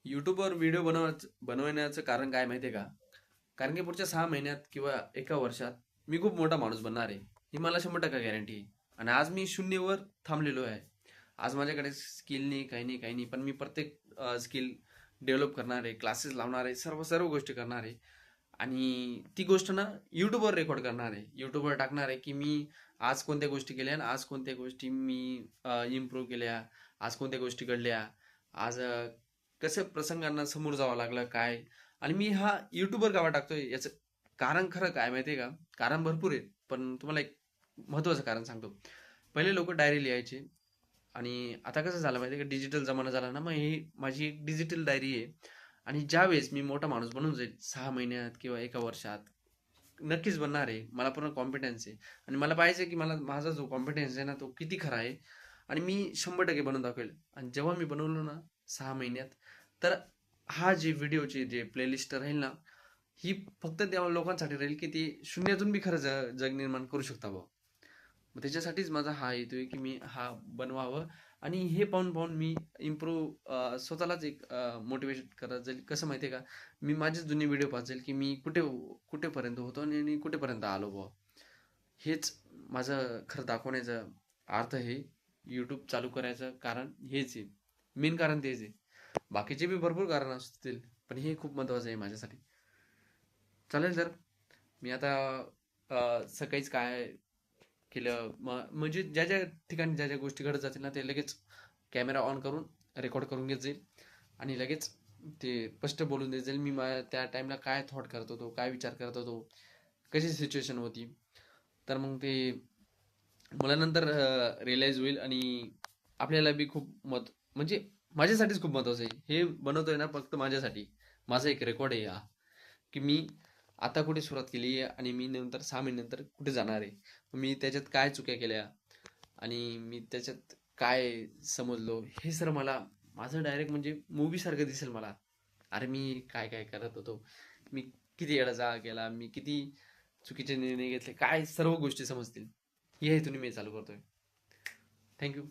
यूट्यूबवर व्हिडिओ बनवण्याचं कारण काय माहिती आहे का? कारण की पुढच्या 6 महिन्यात किंवा एका वर्षात मी खूप मोठा माणूस बनणार आहे. ही मला 100% गॅरंटी आहे. आणि आज मी शून्यवर थांबलेलो आहे. आज माझ्याकडे स्किल नाही, काही नाही, काही नाही. पण मी प्रत्येक स्किल डेव्हलप करणार आहे, क्लासेस लावणार आहे, सर्व सर्व गोष्टी करणार आहे. आणि ती गोष्ट ना यूट्यूबवर रेकॉर्ड करणार आहे. यूट्यूबवर टाकणार आहे की मी आज कोणत्या गोष्टी केल्या आणि आज कोणत्या गोष्टी मी इम्प्रूव्ह केल्या, आज कोणत्या गोष्टी घडल्या, आज कसं प्रसंगांना समोर जावं लागलं काय. आणि मी हा युट्यूबवर गावा टाकतोय याचं कारण खरं काय माहितीये का? कारण भरपूर आहे, पण तुम्हाला एक महत्वाचं कारण सांगतो. पहिले लोक डायरी लिहायचे आणि आता कसं झालं माहितीये का, डिजिटल जमाना झाला ना, मग ही माझी एक डिजिटल डायरी आहे. आणि ज्यावेळेस मी मोठा माणूस बनून जाईल 6 महिन्यात किंवा एका वर्षात, नक्कीच बनणार आहे. मला पूर्ण कॉन्फिडन्स आहे आणि मला पाहिजे की मला माझा जो कॉन्फिडन्स आहे ना तो किती खरा आहे. आणि मी 100% बनवून दाखवेल. आणि जेव्हा मी बनवलो ना 6 महिन्यात, तर हा जे व्हिडिओचे जे प्लेलिस्ट राहील ना, ही फक्त त्या लोकांसाठी राहील की ते शून्यातून बी खरं जग निर्माण करू शकता बुवा. मग त्याच्यासाठीच माझा हा हेतू आहे की मी हा बनवावं. आणि हे पाहून पाहून मी इम्प्रूव्ह स्वतःलाच एक मोटिवेशन करत जाईल. कसं माहिती आहे का, मी माझेच जुने व्हिडिओ पाहत जाईल की मी कुठेपर्यंत होतो आणि कुठेपर्यंत आलो बुवा. हेच माझं खरं दाखवण्याचा अर्थ आहे. यूट्यूब चालू करायचं कारण हेच आहे. मेन कारण तेच आहे. बाकीचे बी भरपूर कारण असतील, पण हे खूप महत्वाचं आहे माझ्यासाठी. चालेल तर मी आता सकाळीच काय केलं म्हणजे ज्या ज्या ठिकाणी ज्या ज्या गोष्टी घडत जातील ना, ते लगेच कॅमेरा ऑन करून रेकॉर्ड करून घेत जाईल. आणि लगेच ते स्पष्ट बोलून देत जाईल मी त्या टाइमला काय थॉट करत होतो, काय विचार करत होतो, कशी सिच्युएशन होती. तर मग ते मला नंतर रिअलाईज होईल. आणि आपल्याला बी खूप म्हणजे माझ्यासाठीच खूप महत्वाचं आहे. हे बनवतोय ना फक्त माझ्यासाठी. माझा एक रेकॉर्ड आहे हा, की मी आता कुठे सुरुवात केली आहे आणि मी नंतर 6 महिन्यानंतर कुठे जाणार आहे. मी त्याच्यात काय चुक्या केल्या आणि मी त्याच्यात काय समजलो, हे सर मला माझं डायरेक्ट म्हणजे मूवी सारखं दिसेल मला. अरे मी काय काय करत होतो, मी किती येडा जागा केला, मी किती चुकीचे निर्णय घेतले, काय सर्व गोष्टी समजतील. हे हेतून मी चालू करतोय. थँक्यू.